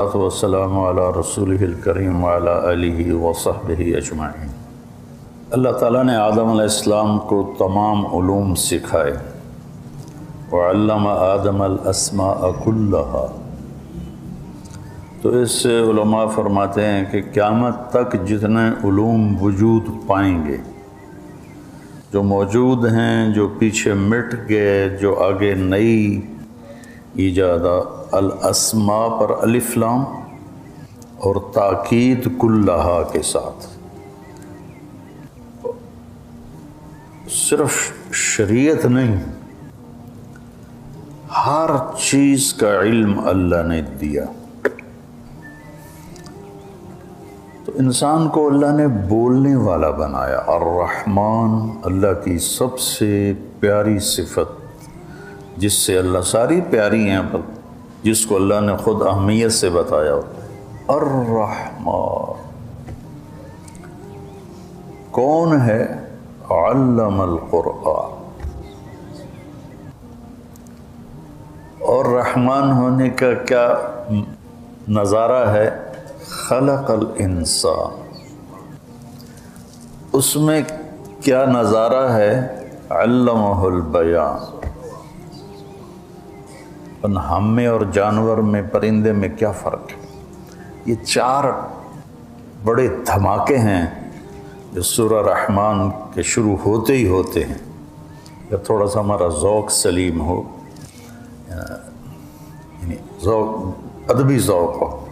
والسلام علی رسولہ الکریم وعلی آلہ وصحبہ اجمعین۔ اللہ تعالیٰ نے آدم علیہ السلام کو تمام علوم سکھائے، وعلم آدم الاسماء کلہا۔ تو اس سے علماء فرماتے ہیں کہ قیامت تک جتنے علوم وجود پائیں گے، جو موجود ہیں، جو پیچھے مٹ گئے، جو آگے نئی ایجادہ، الاسماء پر الف لام اور تاکید کلہا کے ساتھ، صرف شریعت نہیں، ہر چیز کا علم اللہ نے دیا۔ تو انسان کو اللہ نے بولنے والا بنایا۔ الرحمن اللہ کی سب سے پیاری صفت، جس سے اللہ ساری پیاری ہیں، پر جس کو اللہ نے خود اہمیت سے بتایا ہوتا ہے۔ الرحمن کون ہے؟ علم القرآن۔ اور رحمان ہونے کا کیا نظارہ ہے؟ خلق الانسان۔ اس میں کیا نظارہ ہے؟ علمہ البیان۔ ہم میں اور جانور میں، پرندے میں کیا فرق ہے؟ یہ چار بڑے دھماکے ہیں جو سورہ رحمان کے شروع ہوتے ہی ہوتے ہیں۔ جب تھوڑا سا ہمارا ذوق سلیم ہو، یعنی ذوق، ادبی ذوق ہو،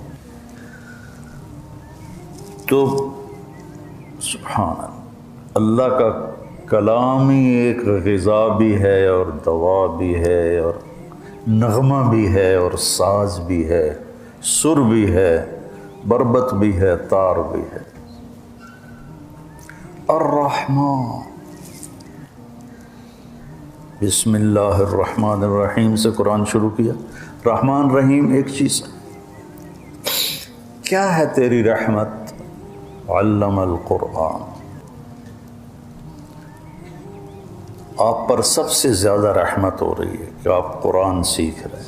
تو سبحان اللہ کا کلام ہی ایک غذا بھی ہے اور دوا بھی ہے اور نغمہ بھی ہے اور ساز بھی ہے، سر بھی ہے، بربط بھی ہے، تار بھی ہے۔ الرحمن، بسم اللہ الرحمن الرحیم سے قرآن شروع کیا۔ رحمان رحیم ایک چیز ہے۔ کیا ہے تیری رحمت؟ علم القرآن۔ آپ پر سب سے زیادہ رحمت ہو رہی ہے کہ آپ قرآن سیکھ رہے ہیں۔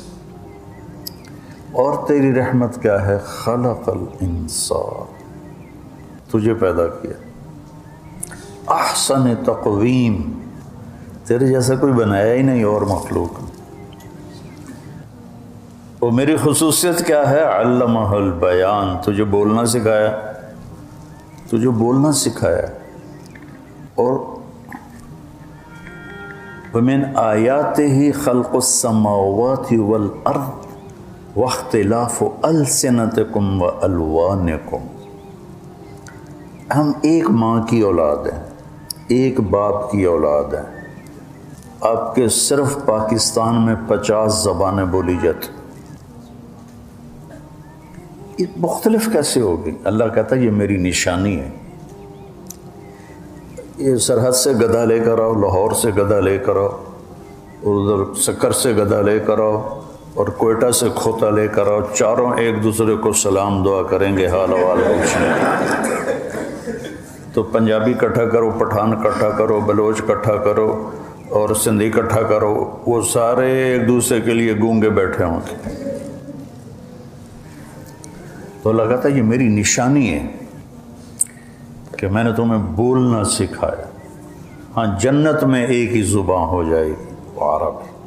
اور تیری رحمت کیا ہے؟ خلق الانسان، تجھے پیدا کیا احسن تقویم، تیرے جیسا کوئی بنایا ہی نہیں اور مخلوق۔ وہ میری خصوصیت کیا ہے؟ علمہ البیان، تجھے بولنا سکھایا، تجھے بولنا سکھایا۔ اور وَمِنْ آيَاتِهِ خَلْقُ السَّمَاوَاتِ وَالْأَرْضِ وَاخْتِلَافُ أَلْسِنَتِكُمْ وَأَلْوَانِكُمْ۔ ہم ایک ماں کی اولاد ہیں، ایک باپ کی اولاد ہیں۔ آپ کے صرف پاکستان میں 50 زبانیں بولی جاتی، یہ مختلف کیسے ہوگی؟ اللہ کہتا ہے یہ میری نشانی ہے۔ یہ سرحد سے گدھا لے کر آؤ، لاہور سے گدھا لے کر آؤ، اور ادھر سکر سے گدھا لے کر آؤ، اور کوئٹہ سے کھوتا لے کر آؤ، چاروں ایک دوسرے کو سلام دعا کریں گے، حال حوال پوچھیں گے۔ تو پنجابی اکٹھا کرو، پٹھان اکٹھا کرو، بلوچ اکٹھا کرو اور سندھی اکٹھا کرو، وہ سارے ایک دوسرے کے لیے گونگے بیٹھے ہوں گے۔ تو اللہ کہتا ہے یہ میری نشانی ہے کہ میں نے تمہیں بولنا سکھایا۔ ہاں، جنت میں ایک ہی زبان ہو جائے گی، وہ عربی۔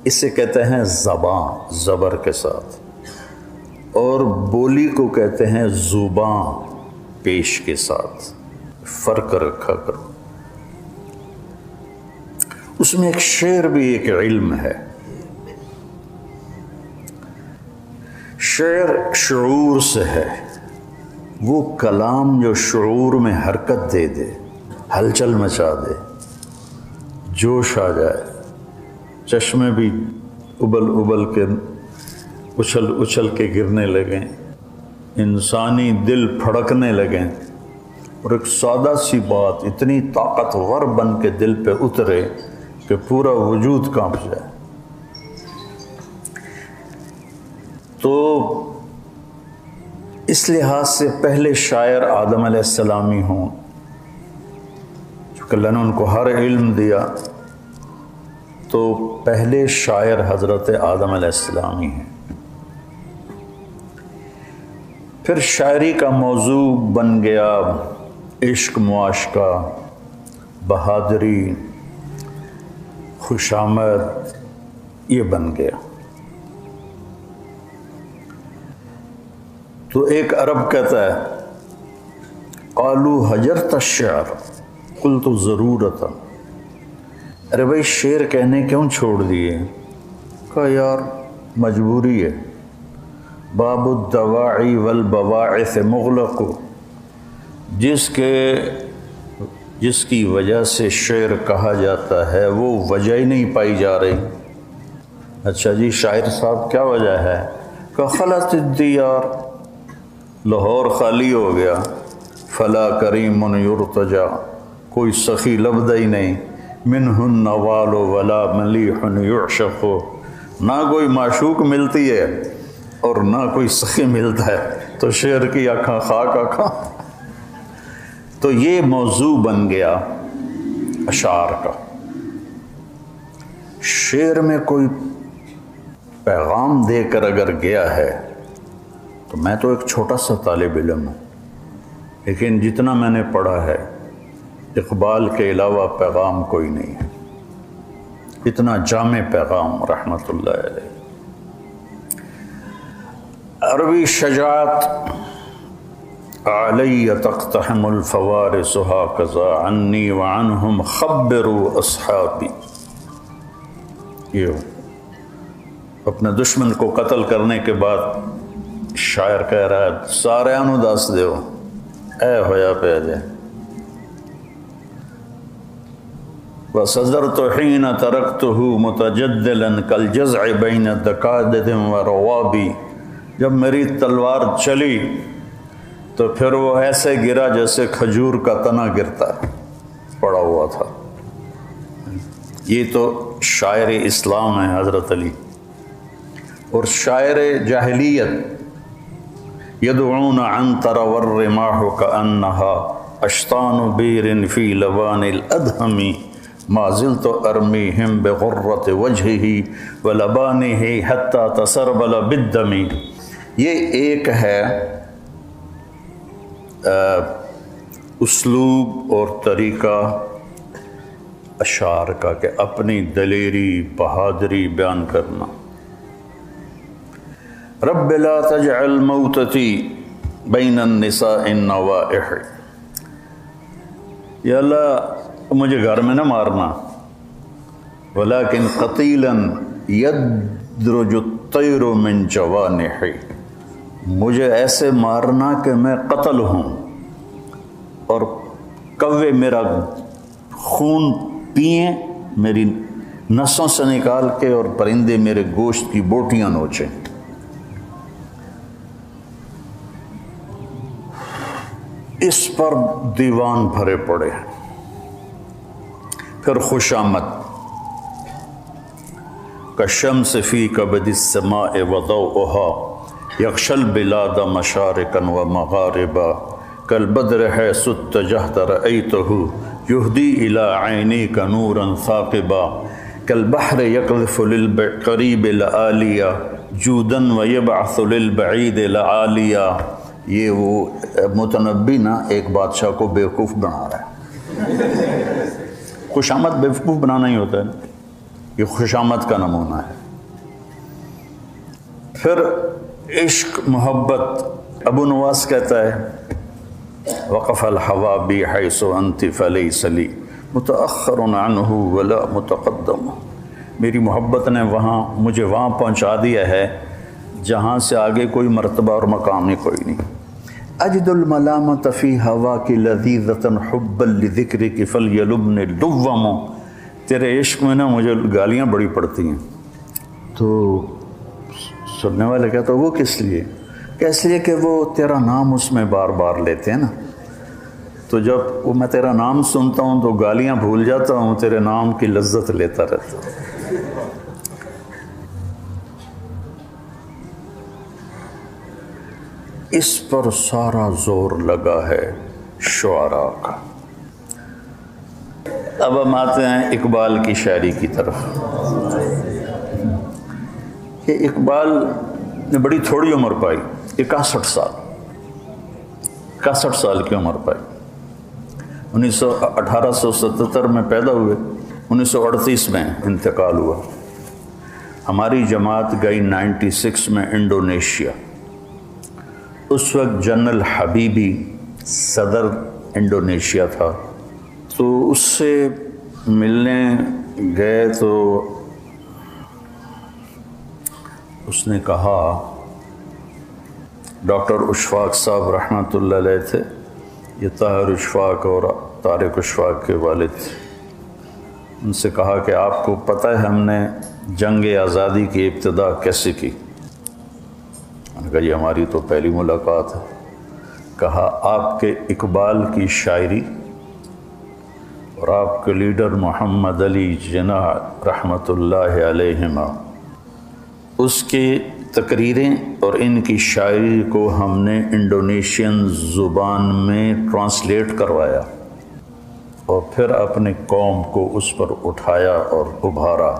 اسے کہتے ہیں زبان، زبر کے ساتھ، اور بولی کو کہتے ہیں زبان، پیش کے ساتھ۔ فرق رکھا کرو۔ اس میں ایک شعر بھی ایک علم ہے۔ شعر شعور سے ہے، وہ کلام جو شعور میں حرکت دے دے، ہلچل مچا دے، جوش آ جائے، چشمے بھی ابل ابل کے اچھل اچھل کے گرنے لگیں، انسانی دل پھڑکنے لگیں، اور ایک سادہ سی بات اتنی طاقتور بن کے دل پہ اترے کہ پورا وجود کانپ جائے۔ تو اس لحاظ سے پہلے شاعر آدم علیہ السلام ہی ہوں، چونکہ اللہ نے ان کو ہر علم دیا، تو پہلے شاعر حضرت آدم علیہ السلام ہی ہیں۔ پھر شاعری کا موضوع بن گیا عشق، معاشقہ، بہادری، خوش آمد، یہ بن گیا۔ تو ایک عرب کہتا ہے قالوا حجرت الشعر قلت ضرورتا، ارے بھائی شعر کہنے کیوں چھوڑ دیے؟ کہا یار مجبوری ہے۔ باب الدواعی والبواعث مغلق، جس کی وجہ سے شعر کہا جاتا ہے وہ وجہ ہی نہیں پائی جا رہی۔ اچھا جی شاعر صاحب کیا وجہ ہے؟ کہ خلت الدیار، لاہور خالی ہو گیا، فلا کریم یرتجا، کوئی سخی لبدہ ہی نہیں، منہ النوال ولا ملیح یعشق، نہ کوئی معشوق ملتی ہے اور نہ کوئی سخی ملتا ہے، تو شعر کی آنکھاں خاک آنکھاں۔ تو یہ موضوع بن گیا اشعار کا۔ شعر میں کوئی پیغام دے کر اگر گیا ہے تو میں تو ایک چھوٹا سا طالب علم ہوں، لیکن جتنا میں نے پڑھا ہے اقبال کے علاوہ پیغام کوئی نہیں ہے، اتنا جامع پیغام رحمۃ اللہ علیہ۔ عربی شجاعت علی تقتحم الفوارس ہاکذا عنی وعنہم خبروا اصحابی، یہ اپنے دشمن کو قتل کرنے کے بعد شاعر کہہ رہا ہے سارے انو دس دیو اے ہویا پہ جائے۔ وَصَدَرْتُ حِينَ تَرَكْتُهُ مُتَجَدِّلًا كَالْجَزْعِ بَيْنَ دَكَادِدٍ وَرَوَابِ، جب میری تلوار چلی تو پھر وہ ایسے گرا جیسے کھجور کا تنا گرتا ہے، پڑا ہوا تھا۔ یہ تو شاعر اسلام ہے حضرت علی۔ اور شاعر جاہلیت یدعون عنتر والرماح كأنها اشطان بیر فی لبان الادہم ما زلت ارمیہم بغرۃ وجہہ ولبانہ حتی تسربل بالدم۔ یہ ایک ہے اسلوب اور طریقہ اشعار کا کہ اپنی دلیری، بہادری بیان کرنا۔ رب لا تجعل موتتی بین النساء النوائح، یا اللہ مجھے گھر میں نہ مارنا، ولیکن قتیلا یدرج الطیر من جوانحی، مجھے ایسے مارنا کہ میں قتل ہوں اور کوے میرا خون پئیں، میری نسوں سے نکال کے، اور پرندے میرے گوشت کی بوٹیاں نوچیں۔ اس پر دیوان بھرے پڑے ہیں۔ پھر خوش آمد کالشمس فی کبد السماء وضوءها یغشی البلاد مشارقا ومغاربا کالبدر حیث اتجہت رأیتہ یہدی الی عینیک نورا ثاقبا کالبحر یقذف للقریب لآلیا جودا ویبعث للبعید لعالیا۔ یہ وہ متنبی نا ایک بادشاہ کو بیوقوف بنا رہا ہے۔ خوش آمد بیوقوف بنانا ہی ہوتا ہے نا، یہ خوش آمد کا نمونہ ہے۔ پھر عشق، محبت، ابو نواس کہتا ہے وقف الحوا بی حیث انت فلیس لی متأخر عنہ ولا متقدم، میری محبت نے مجھے وہاں پہنچا دیا ہے جہاں سے آگے کوئی مرتبہ اور مقام ہی کوئی نہیں۔ اجد الملامت فی ہواک لذیذۃ حبا لذکرک فلیلبنی لوم، تیرے عشق میں نا مجھے گالیاں بڑی پڑتی ہیں۔ تو سننے والے کہتا وہ کس لیے؟ کہ اس لیے کہ وہ تیرا نام اس میں بار بار لیتے ہیں نا، تو جب وہ میں تیرا نام سنتا ہوں تو گالیاں بھول جاتا ہوں، تیرے نام کی لذت لیتا رہتا ہوں۔ اس پر سارا زور لگا ہے شعراء کا۔ اب ہم آتے ہیں اقبال کی شاعری کی طرف۔ کہ اقبال نے بڑی تھوڑی عمر پائی، 61 سال، 61 سال کی عمر پائی. 1877 میں پیدا ہوئے, 1938 میں انتقال ہوا. ہماری جماعت گئی 96 میں انڈونیشیا. اس وقت جنرل حبیبی صدر انڈونیشیا تھا, تو اس سے ملنے گئے تو اس نے کہا, ڈاکٹر اشفاق صاحب رحمۃ اللہ علیہ تھے, یہ طاہر اشفاق اور طارق اشفاق کے والد تھے. ان سے کہا کہ آپ کو پتہ ہے ہم نے جنگ آزادی کی ابتدا کیسے کی؟ میں نے کہا یہ ہماری تو پہلی ملاقات ہے. کہا آپ کے اقبال کی شاعری اور آپ کے لیڈر محمد علی جناح رحمۃ اللہ علیہما, اس کی تقریریں اور ان کی شاعری کو ہم نے انڈونیشین زبان میں ٹرانسلیٹ کروایا اور پھر اپنے قوم کو اس پر اٹھایا اور ابھارا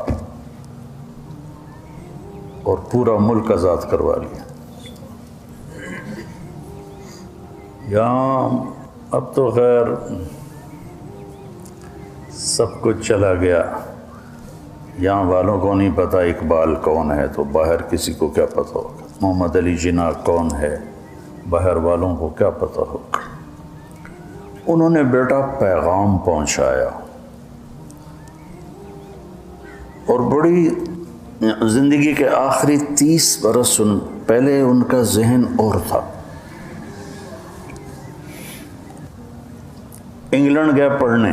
اور پورا ملک آزاد کروا لیا. یہاں اب تو خیر سب کچھ چلا گیا, یہاں والوں کو نہیں پتہ اقبال کون ہے, تو باہر کسی کو کیا پتہ ہوگا. محمد علی جناح کون ہے, باہر والوں کو کیا پتہ ہوگا. انہوں نے بیٹا پیغام پہنچایا اور بڑی زندگی کے آخری 30 برس پہلے ان کا ذہن اور تھا. انگلینڈ گئے پڑھنے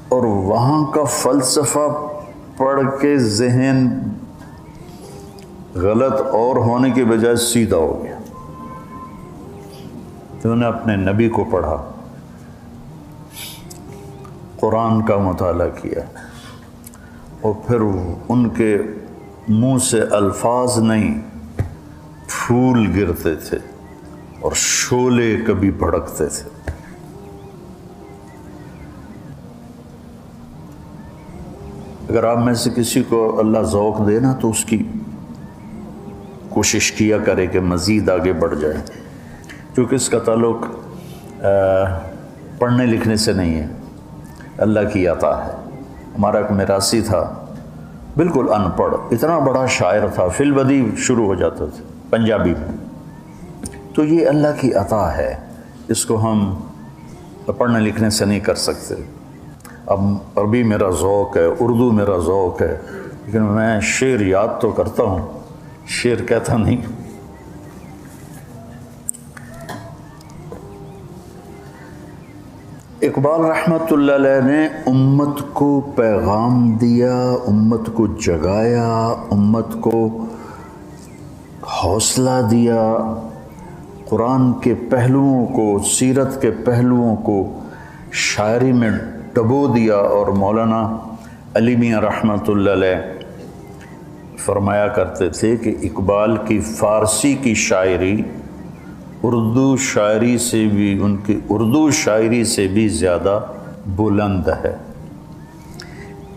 اور وہاں کا فلسفہ پڑھ کے ذہن غلط اور ہونے کے بجائے سیدھا ہو گیا. تو انہوں نے اپنے نبی کو پڑھا, قرآن کا مطالعہ کیا, اور پھر ان کے منہ سے الفاظ نہیں پھول گرتے تھے اور شعلے کبھی بھڑکتے تھے. اگر آپ میں سے کسی کو اللہ ذوق دے نا تو اس کی کوشش کیا کرے کہ مزید آگے بڑھ جائے, کیونکہ اس کا تعلق پڑھنے لکھنے سے نہیں ہے, اللہ کی عطا ہے. ہمارا ایک میراثی تھا, بالکل ان پڑھ, اتنا بڑا شاعر تھا, فی البدیع شروع ہو جاتا تھا پنجابی میں. تو یہ اللہ کی عطا ہے, اس کو ہم پڑھنے لکھنے سے نہیں کر سکتے. اب عربی میرا ذوق ہے, اردو میرا ذوق ہے, لیکن میں شعر یاد تو کرتا ہوں, شعر کہتا نہیں. اقبال رحمۃ اللہ علیہ نے امت کو پیغام دیا, امت کو جگایا, امت کو حوصلہ دیا, قرآن کے پہلوؤں کو, سیرت کے پہلوؤں کو شاعری میں ڈبو دیا. اور مولانا علی میاں رحمۃ اللہ علیہ فرمایا کرتے تھے کہ اقبال کی فارسی کی شاعری اردو شاعری سے بھی, ان کی اردو شاعری سے بھی زیادہ بلند ہے.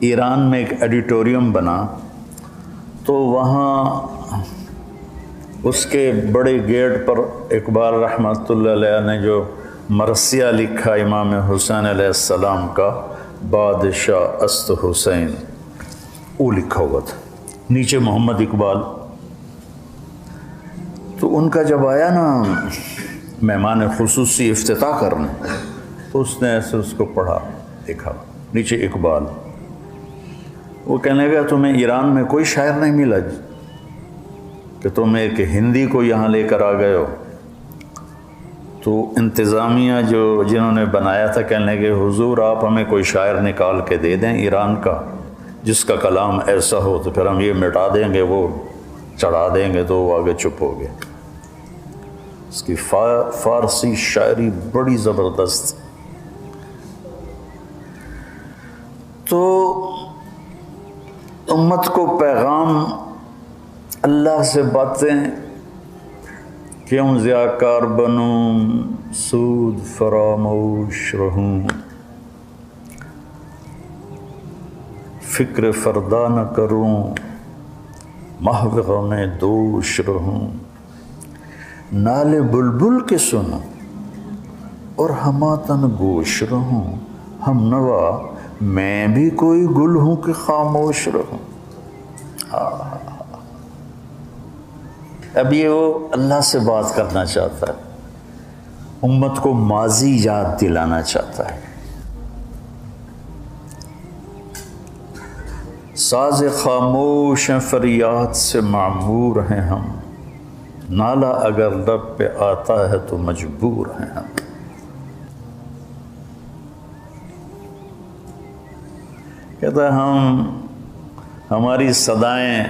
ایران میں ایک ایڈیٹوریم بنا تو وہاں اس کے بڑے گیٹ پر اقبال رحمۃ اللہ علیہ نے جو مرثیہ لکھا امام حسین علیہ السلام کا, بادشاہ است حسین, وہ لکھا ہوا تھا, نیچے محمد اقبال. تو ان کا جب آیا نا مہمان خصوصی افتتاح کرنے, تو اس نے ایسے اس کو پڑھا, دیکھا نیچے اقبال. وہ کہنے لگا تمہیں ایران میں کوئی شاعر نہیں ملا کہ تم ایک ہندی کو یہاں لے کر آ گئے ہو؟ تو انتظامیہ جنہوں نے بنایا تھا کہنے لگے حضور آپ ہمیں کوئی شاعر نکال کے دے دیں ایران کا جس کا کلام ایسا ہو, تو پھر ہم یہ مٹا دیں گے, وہ چڑھا دیں گے. تو وہ آگے چپ ہو گئے. اس کی فارسی شاعری بڑی زبردست. تو امت کو پیغام, اللہ سے باتیں, کیوں ضیاءکار بنوں سود فراموش رہوں, فکر فردا نہ کروں محو غم دوش رہوں. نالے بلبل کے سنوں اور ہماتن گوش رہوں، ہم نوا میں بھی کوئی گل ہوں کہ خاموش رہوں۔ اب یہ وہ اللہ سے بات کرنا چاہتا ہے، امت کو ماضی یاد دلانا چاہتا ہے۔ ساز خاموش ہیں فریاد سے معمور ہیں ہم، نالا اگر لب پہ آتا ہے تو مجبور ہیں ہم۔ کہتا ہے ہماری صدائیں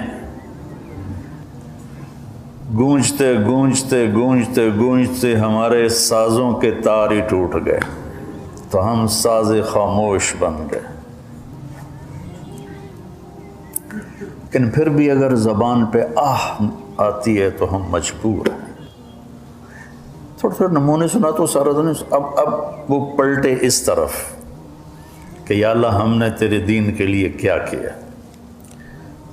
گونجتے گونجتے گونجتے گونجتے ہمارے سازوں کے تار ہی ٹوٹ گئے، تو ہم ساز خاموش بن گئے۔ لیکن پھر بھی اگر زبان پہ آہ آتی ہے تو ہم مجبور ہیں۔ تھوڑے تھوڑے نمونے سنا تو سارا دن اب وہ پلٹے اس طرف کہ یا اللہ ہم نے تیرے دین کے لیے کیا کیا،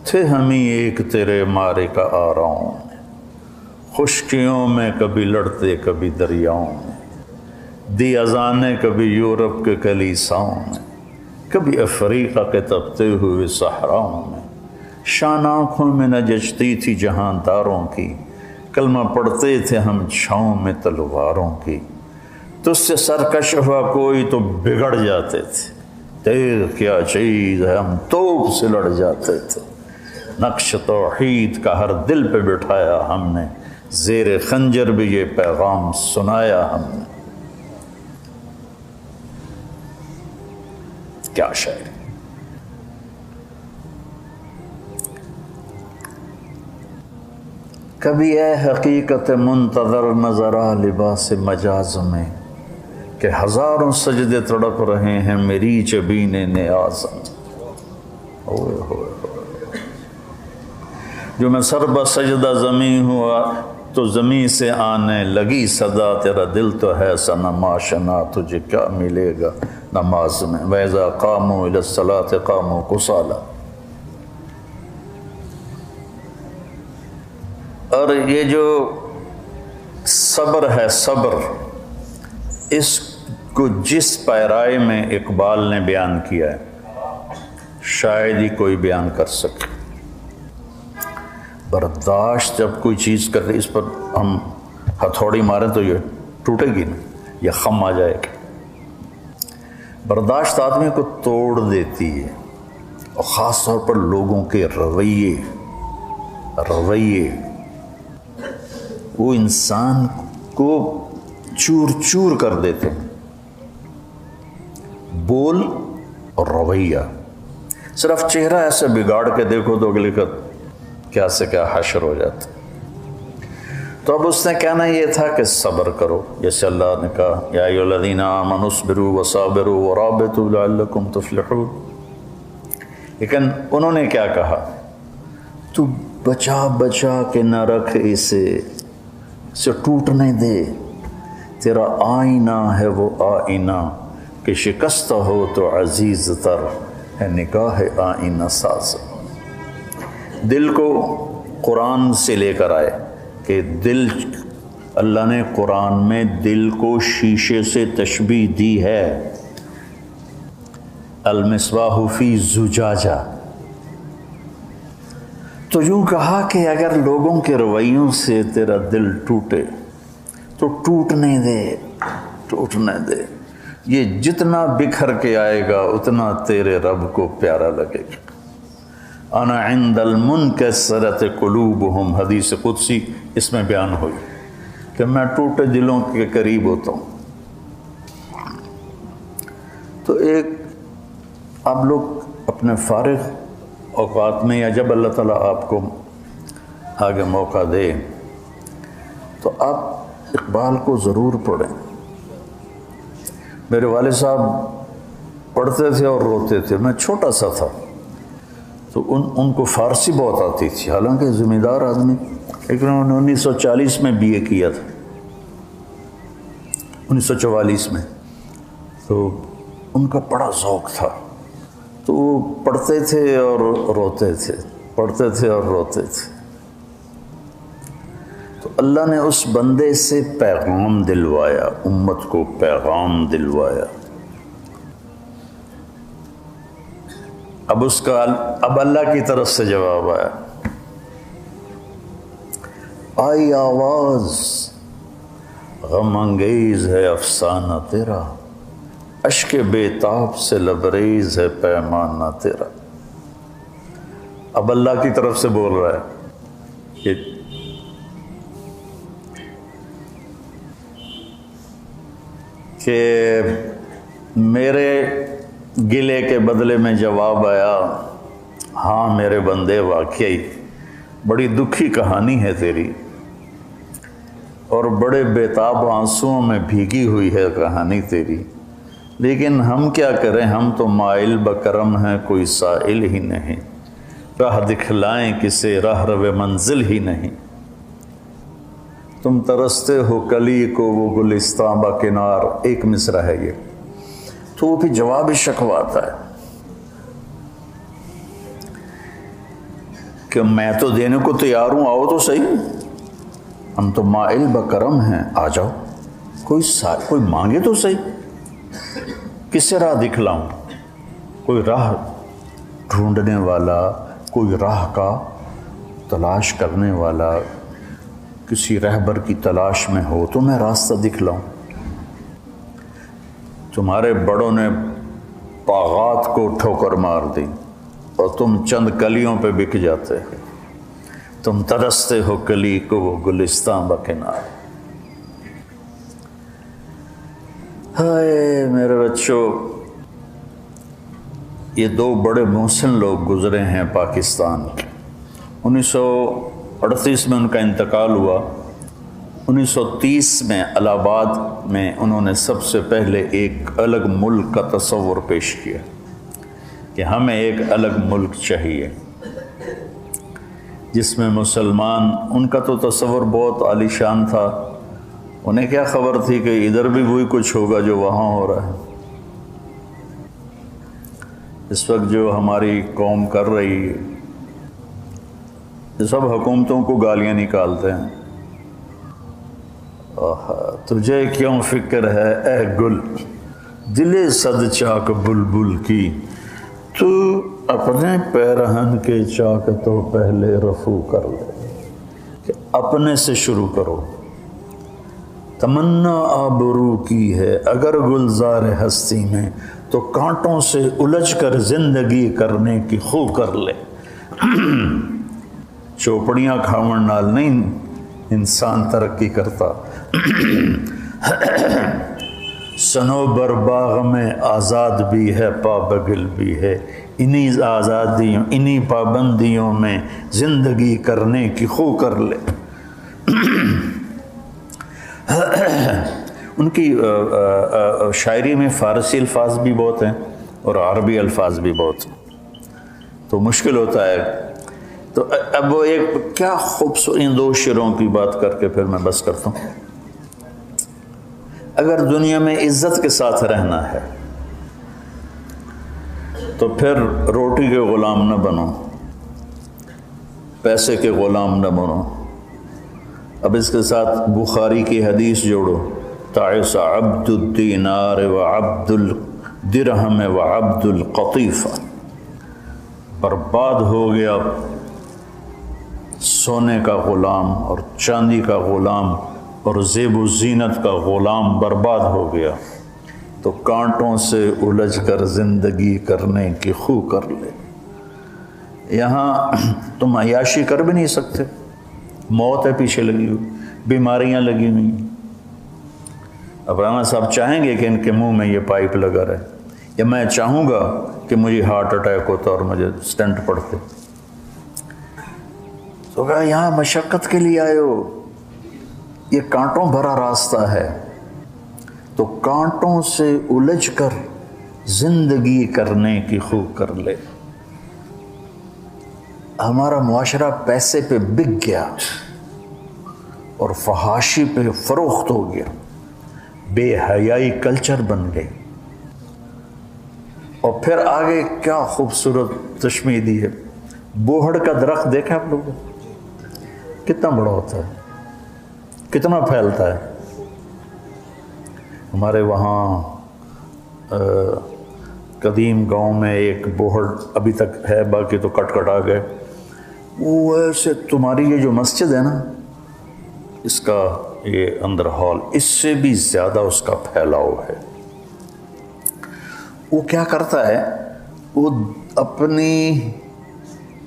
تھے ہم ہی ایک تیرے مارے کا آراؤں میں، خشکیوں میں کبھی لڑتے کبھی دریاؤں میں، دی اذانیں کبھی یورپ کے کلیساؤں میں، کبھی افریقہ کے تپتے ہوئے صحراؤں میں، شان آنکھوں میں نہ جچتی تھی جہاں داروں کی، کلمہ پڑھتے تھے ہم چھاؤں میں تلواروں کی، تجھ سے سرکش ہوا کوئی تو بگڑ جاتے تھے، تیر کیا چیز ہے ہم توپ سے لڑ جاتے تھے، نقش توحید کا ہر دل پہ بٹھایا ہم نے، زیر خنجر بھی یہ پیغام سنایا ہم نے۔ کیا شاعری! کبھی اے حقیقت منتظر نظر آ لباس مجاز میں، کہ ہزاروں سجدے تڑپ رہے ہیں میری جبین نیاز میں۔ اوئے ہوئے ہوئے، جو میں سر بہ سجدہ زمیں ہوا تو زمیں سے آنے لگی صدا، تیرا دل تو ہے صنم آشنا، تجھے کیا ملے گا نماز میں۔ وَإِذَا قَامُوا إِلَى الصَّلَاةِ قَامُوا كُسَالَىٰ۔ اور یہ جو صبر ہے، صبر، اس کو جس پیرائے میں اقبال نے بیان کیا ہے شاید ہی کوئی بیان کر سکے۔ برداشت جب کوئی چیز کر رہی، اس پر ہم ہتھوڑی ماریں تو یہ ٹوٹے گی نا، یہ خم آ جائے گا۔ برداشت آدمی کو توڑ دیتی ہے، اور خاص طور پر لوگوں کے رویے وہ انسان کو چور چور کر دیتے ہیں۔ بول اور رویہ، صرف چہرہ ایسے بگاڑ کے دیکھو تو اگلے کا کیا سے کیا حشر ہو جاتا۔ تو اب اس نے کہنا یہ تھا کہ صبر کرو، جیسے اللہ نے کہا یا ایھا الذین آمنوا اصبروا وصابروا ورابطوا لعلکم تفلحون۔ لیکن انہوں نے کیا کہا؟ تو بچا بچا کے نہ رکھ اسے ٹوٹنے دے، تیرا آئینہ ہے وہ آئینہ کہ شکستہ ہو تو عزیز تر ہے نگاہ آئینہ ساز۔ دل کو قرآن سے لے کر آئے کہ دل، اللہ نے قرآن میں دل کو شیشے سے تشبیہ دی ہے، المصباح فی زجاجہ۔ تو یوں کہا کہ اگر لوگوں کے رویوں سے تیرا دل ٹوٹے تو ٹوٹنے دے، یہ جتنا بکھر کے آئے گا اتنا تیرے رب کو پیارا لگے گا۔ انا عند المنکسرۃ قلوبہم، حدیث قدسی اس میں بیان ہوئی کہ میں ٹوٹے دلوں کے قریب ہوتا ہوں۔ تو ایک آپ لوگ اپنے فارغ اوقات میں، یا جب اللہ تعالیٰ آپ کو آگے موقع دے، تو آپ اقبال کو ضرور پڑھیں۔ میرے والد صاحب پڑھتے تھے اور روتے تھے، میں چھوٹا سا تھا تو ان کو فارسی بہت آتی تھی، حالانکہ ذمہ دار آدمی، لیکن انہوں نے 1940 میں بی اے کیا تھا، 1944 میں، تو ان کا بڑا ذوق تھا، تو وہ پڑھتے تھے اور روتے تھے، پڑھتے تھے اور روتے تھے۔ تو اللہ نے اس بندے سے پیغام دلوایا، امت کو پیغام دلوایا۔ اب اللہ کی طرف سے جواب آیا، آئی آواز غم انگیز ہے افسانہ تیرا، اشک بے تاب سے لبریز ہے پیمانہ تیرا۔ اب اللہ کی طرف سے بول رہا ہے کہ میرے گلے کے بدلے میں جواب آیا، ہاں میرے بندے واقعی بڑی دکھی کہانی ہے تیری، اور بڑے بےتاب آنسوؤں میں بھیگی ہوئی ہے کہانی تیری، لیکن ہم کیا کریں، ہم تو مائل بکرم ہیں، کوئی سائل ہی نہیں، راہ دکھلائیں کسے راہ رو منزل ہی نہیں، تم ترستے ہو کلی کو وہ گلستاں با کنار۔ ایک مصرع ہے یہ، تو وہ پھر جواب شکواتا ہے کہ میں تو دینے کو تیار ہوں، آؤ تو صحیح، ہم تو مائل بکرم ہیں، آ جاؤ، کوئی مانگے تو صحیح، کس سے راہ دکھلاؤں، کوئی راہ ڈھونڈنے والا، کوئی راہ کا تلاش کرنے والا کسی رہبر کی تلاش میں ہو تو میں راستہ دکھلاؤں۔ تمہارے بڑوں نے باغات کو ٹھوکر مار دی اور تم چند کلیوں پہ بک جاتے ہو، تم ترستے ہو کلی کو وہ گلستاں بکنار۔ ہائے میرے بچوں، یہ دو بڑے محسن لوگ گزرے ہیں پاکستان کے۔ 1938 میں ان کا انتقال ہوا۔ 1930 میں الہ آباد میں انہوں نے سب سے پہلے ایک الگ ملک کا تصور پیش کیا کہ ہمیں ایک الگ ملک چاہیے جس میں مسلمان، ان کا تو تصور بہت عالی شان تھا، انہیں کیا خبر تھی کہ ادھر بھی وہی کچھ ہوگا جو وہاں ہو رہا ہے۔ اس وقت جو ہماری قوم کر رہی ہے، یہ سب حکومتوں کو گالیاں نکالتے ہیں، تجھے کیوں فکر ہے اے گل دل صد چاک بلبل کی، تو اپنے پیرہن کے چاک تو پہلے رفو کر لے، کہ اپنے سے شروع کرو۔ تمنا آبرو کی ہے اگر گلزار ہستی میں، تو کانٹوں سے الجھ کر زندگی کرنے کی خو کر لے۔ چوپڑیاں کھاون نال نہیں انسان ترقی کرتا، سنوبر باغ میں آزاد بھی ہے پابگل بھی ہے، انہی آزادیوں انہی پابندیوں میں زندگی کرنے کی خو کر لے۔ ان کی شاعری میں فارسی الفاظ بھی بہت ہیں اور عربی الفاظ بھی بہت ہیں، تو مشکل ہوتا ہے۔ تو اب وہ ایک کیا خوبصورت ان دو شعروں کی بات کر کے پھر میں بس کرتا ہوں۔ اگر دنیا میں عزت کے ساتھ رہنا ہے تو پھر روٹی کے غلام نہ بنو، پیسے کے غلام نہ بنو۔ اب اس کے ساتھ بخاری کی حدیث جوڑو، تعس عبد الدینار وعبد الدرہم وعبد القطیفہ، برباد ہو گیا سونے کا غلام اور چاندی کا غلام اور زیب و زینت کا غلام برباد ہو گیا، تو کانٹوں سے الجھ کر زندگی کرنے کی خو کر لے۔ یہاں تم عیاشی کر بھی نہیں سکتے، موت ہے پیچھے لگی ہوئی، بیماریاں لگی ہوئی۔ اب رانا صاحب چاہیں گے کہ ان کے منہ میں یہ پائپ لگا رہے، یا میں چاہوں گا کہ مجھے ہارٹ اٹیک ہوتا اور مجھے سٹنٹ پڑتے؟ تو کہا یہاں مشقت کے لیے آئے ہو، یہ کانٹوں بھرا راستہ ہے، تو کانٹوں سے الجھ کر زندگی کرنے کی خو کر لے۔ ہمارا معاشرہ پیسے پہ بک گیا اور فحاشی پہ فروخت ہو گیا، بے حیائی کلچر بن گئی۔ اور پھر آگے کیا خوبصورت تشمیع دی ہے، بوہڑ کا درخت دیکھا آپ لوگوں، کتنا بڑا ہوتا ہے، کتنا پھیلتا ہے. ہمارے وہاں قدیم گاؤں میں ایک بوہڑ ابھی تک ہے، باقی تو کٹ کٹ آ گئے. وہ ایسے تمہاری یہ جو مسجد ہے نا، اس کا یہ اندر ہال، اس سے بھی زیادہ اس کا پھیلاؤ ہے. وہ کیا کرتا ہے، وہ اپنی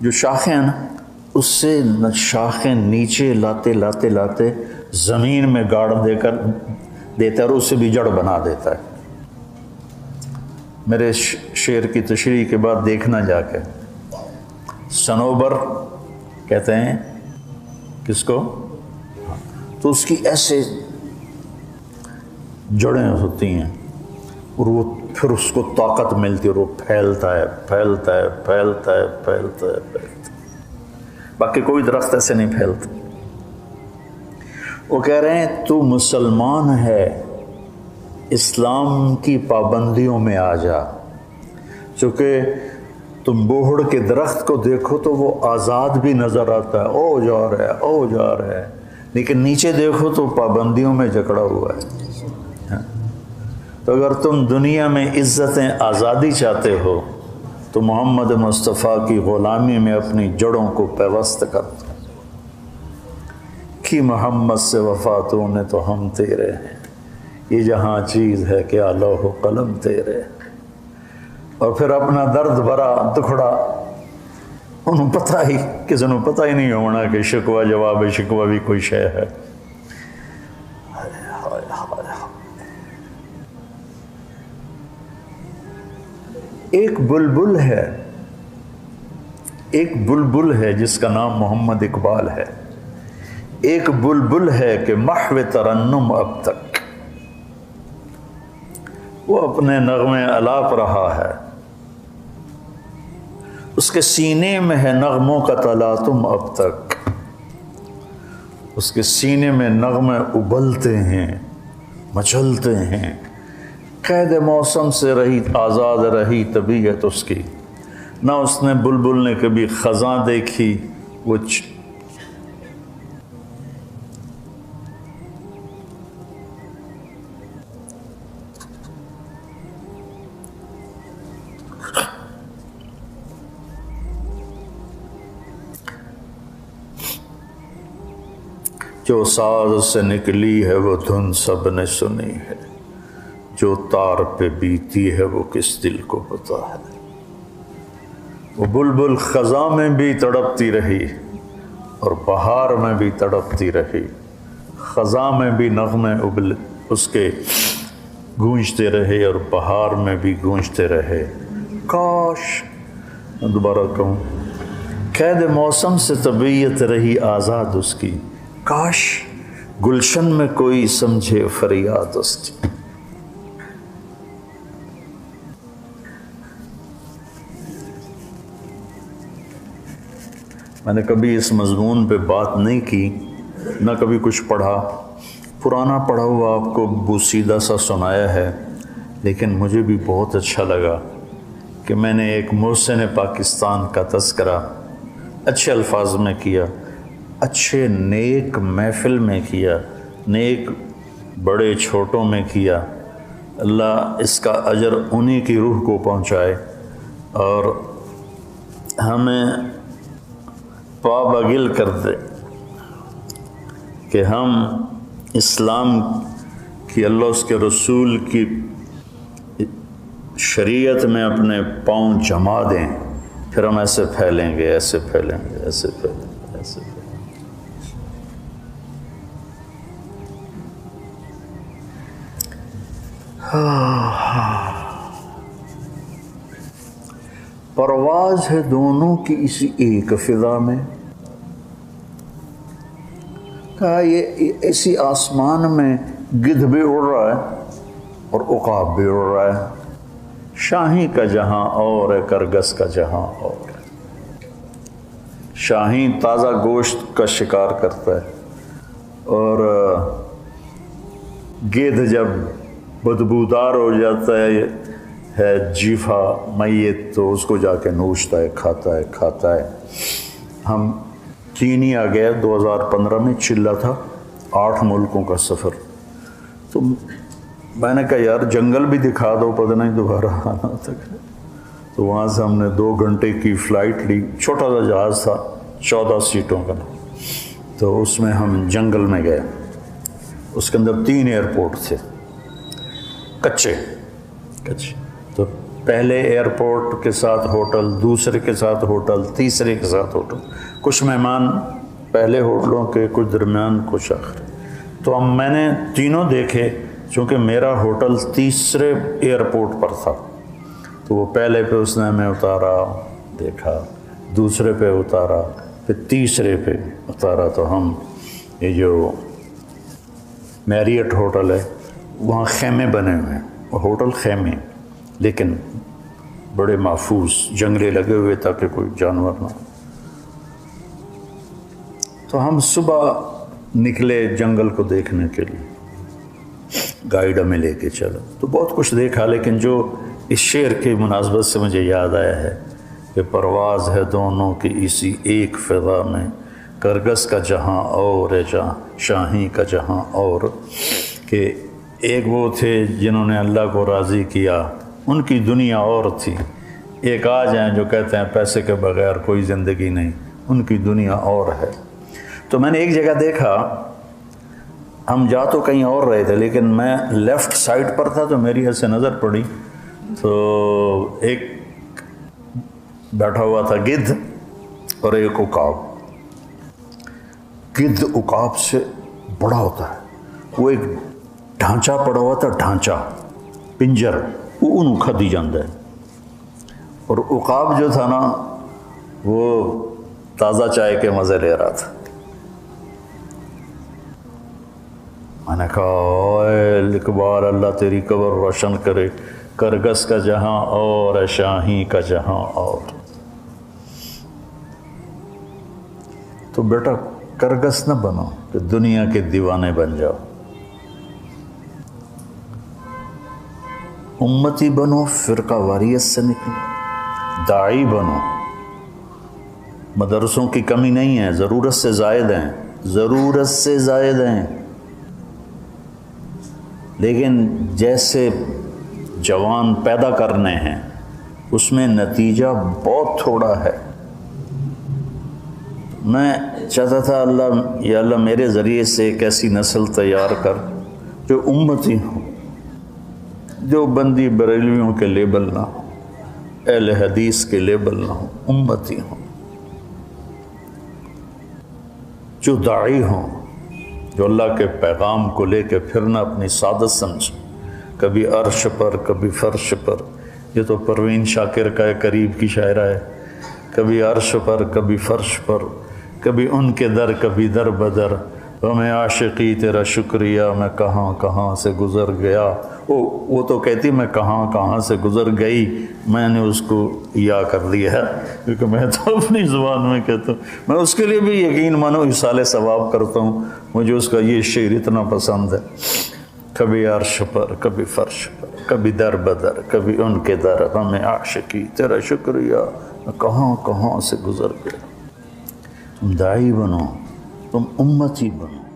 جو شاخیں ہیں نا، اس سے شاخیں نیچے لاتے لاتے لاتے زمین میں گاڑ دے کر دیتا ہے اور اس سے بھی جڑ بنا دیتا ہے. میرے شعر کی تشریح کے بعد دیکھنا جا کے. صنوبر کہتے ہیں کس کو؟ تو اس کی ایسے جڑیں ہوتی ہیں اور وہ پھر اس کو طاقت ملتی ہے اور وہ پھیلتا ہے پھیلتا ہے پھیلتا ہے پھیلتا ہے پھیلتا ہے. باقی کوئی درخت ایسے نہیں پھیلتا. وہ کہہ رہے ہیں تو مسلمان ہے، اسلام کی پابندیوں میں آ جا. چونکہ تم بوہڑ کے درخت کو دیکھو تو وہ آزاد بھی نظر آتا ہے، او جا رہا ہے او جا رہا ہے، لیکن نیچے دیکھو تو پابندیوں میں جکڑا ہوا ہے. تو اگر تم دنیا میں عزتیں آزادی چاہتے ہو تو محمد مصطفیٰ کی غلامی میں اپنی جڑوں کو پیوست کر دو. کی محمد سے وفا تو نے تو ہم تیرے ہیں، یہ جہاں چیز ہے کیا لوح و قلم تیرے. اور پھر اپنا درد بھرا دکھڑا انہوں پتہ ہی کسی نے پتہ ہی نہیں ہونا کہ شکوہ جواب شکوہ بھی کوئی شے ہے. ایک بلبل ہے، ایک بلبل ہے جس کا نام محمد اقبال ہے. ایک بلبل ہے کہ محو ترنم اب تک وہ اپنے نغمے الاپ رہا ہے. اس کے سینے میں ہے نغموں کا تلاطم اب تک، اس کے سینے میں نغمے ابلتے ہیں مچلتے ہیں. قید موسم سے رہی آزاد رہی طبیعت اس کی، نہ اس نے بلبل نے کبھی خزاں دیکھی. وہ جو ساز سے نکلی ہے وہ دھن سب نے سنی ہے، جو تار پہ بیتی ہے وہ کس دل کو پتا ہے. وہ بلبل خزاں میں بھی تڑپتی رہی اور بہار میں بھی تڑپتی رہی. خزاں میں بھی نغمے اس کے گونجتے رہے اور بہار میں بھی گونجتے رہے. کاش، میں دوبارہ کہوں، قید موسم سے طبیعت رہی آزاد اس کی، کاش گلشن میں کوئی سمجھے فریاد اس کی. میں نے کبھی اس مضمون پہ بات نہیں کی، نہ کبھی کچھ پڑھا. پرانا پڑھا ہوا آپ کو بوسیدہ سا سنایا ہے، لیکن مجھے بھی بہت اچھا لگا کہ میں نے ایک محسن پاکستان کا تذکرہ اچھے الفاظ میں کیا، اچھے نیک محفل میں کیا، نیک بڑے چھوٹوں میں کیا. اللہ اس کا اجر انہی کی روح کو پہنچائے اور ہمیں پابگل کر دے کہ ہم اسلام کی، اللہ اس کے رسول کی شریعت میں اپنے پاؤں جما دیں. پھر ہم ایسے پھیلیں گے، ایسے پھیلیں گے، ایسے پھیلیں گے، ایسے پھیلیں گے. پرواز ہے دونوں کی اسی ایک فضا میں. کہا یہ ایسی آسمان میں گدھ بھی اڑ رہا ہے اور عقاب بھی اڑ رہا ہے. شاہی کا جہاں اور ہے، کرگس کا جہاں اور ہے. شاہین تازہ گوشت کا شکار کرتا ہے اور گدھ جب بدبودار ہو جاتا ہے جیفا میت تو اس کو جا کے نوچتا ہے، کھاتا ہے. ہم چینی آ گیا 2015 میں، چلا تھا 8 ملکوں کا سفر. تو میں نے کہا یار جنگل بھی دکھا دو، پتہ نہیں دوبارہ آنا تک. تو وہاں سے ہم نے 2 گھنٹے کی فلائٹ لی. چھوٹا سا جہاز تھا 14 سیٹوں کا، تو اس میں ہم جنگل میں گئے. اس کے اندر 3 ایئرپورٹ تھے کچے. تو پہلے ایئرپورٹ کے ساتھ ہوٹل، دوسرے کے ساتھ ہوٹل، تیسرے کے ساتھ ہوٹل. کچھ مہمان پہلے ہوٹلوں کے، کچھ درمیان، کچھ آخر. تو میں نے تینوں دیکھے. چونکہ میرا ہوٹل تیسرے ایئرپورٹ پر تھا، تو وہ پہلے پہ اس نے ہمیں اتارا، دیکھا، دوسرے پہ اتارا، پھر تیسرے پہ اتارا. تو ہم یہ جو میریٹ ہوٹل ہے وہاں خیمے بنے ہوئے ہیں. وہ ہوٹل خیمے لیکن بڑے محفوظ، جنگلے لگے ہوئے تاکہ کوئی جانور نہ. تو ہم صبح نکلے جنگل کو دیکھنے کے لیے، گائیڈ ہمیں لے کے چلا. تو بہت کچھ دیکھا، لیکن جو اس شعر کی مناسبت سے مجھے یاد آیا ہے کہ پرواز ہے دونوں کی اسی ایک فضا میں، کرگس کا جہاں اور ہے جہاں شاہی کا جہاں اور. کہ ایک وہ تھے جنہوں نے اللہ کو راضی کیا، ان کی دنیا اور تھی. ایک آج ہیں جو کہتے ہیں پیسے کے بغیر کوئی زندگی نہیں، ان کی دنیا اور ہے. تو میں نے ایک جگہ دیکھا، ہم جا تو کہیں اور رہے تھے لیکن میں لیفٹ سائڈ پر تھا، تو میری ایسے نظر پڑی تو ایک بیٹھا ہوا تھا گدھ اور ایک عقاب. گدھ عقاب سے بڑا ہوتا ہے، وہ ایک ڈھانچہ پڑا ہوا تھا، ڈھانچہ پنجر، وہ انہوں کھدی جاندہ ہے. اور عقاب جو تھا نا وہ تازہ چائے کے مزے لے رہا تھا. میں نے کہا اے اقبال اللہ تیری قبر روشن کرے، کرگس کا جہاں اور ہے شاہی کا جہاں اور. تو بیٹا کرگس نہ بنو کہ دنیا کے دیوانے بن جاؤ، امتی بنو، فرقہ واریت سے نکلو، داعی بنو. مدرسوں کی کمی نہیں ہے، ضرورت سے زائد ہیں، ضرورت سے زائد ہیں. لیکن جیسے جوان پیدا کرنے ہیں اس میں نتیجہ بہت تھوڑا ہے. میں چاہتا تھا یا اللہ میرے ذریعے سے ایک ایسی نسل تیار کر جو امتی ہوں، جو بندی بریلویوں کے لیبل نہ ہو، اہل حدیث کے لیبل نہ ہو، امتی ہوں، جو داعی ہوں، جو اللہ کے پیغام کو لے کے پھرنا اپنی سعادت سمجھیں. کبھی عرش پر، کبھی فرش پر. یہ تو پروین شاکر کا قریب کی شاعرہ ہے. کبھی عرش پر، کبھی فرش پر، کبھی ان کے در، کبھی در بدر. میں عاشقی تیرا شکریہ، میں کہاں کہاں سے گزر گیا. وہ تو کہتی میں کہاں کہاں سے گزر گئی، میں نے اس کو یا کر دیا ہے کیونکہ میں تو اپنی زبان میں کہتا ہوں. میں اس کے لیے بھی یقین مانو اصال ثواب کرتا ہوں. مجھے اس کا یہ شعر اتنا پسند ہے. کبھی عرش پر، کبھی فرش پر، کبھی در بدر، کبھی ان کے در. ہمیں عاشقی تیرا شکریہ، میں کہاں کہاں سے گزر گیا. تم داعی بنو، تم امتی بنو.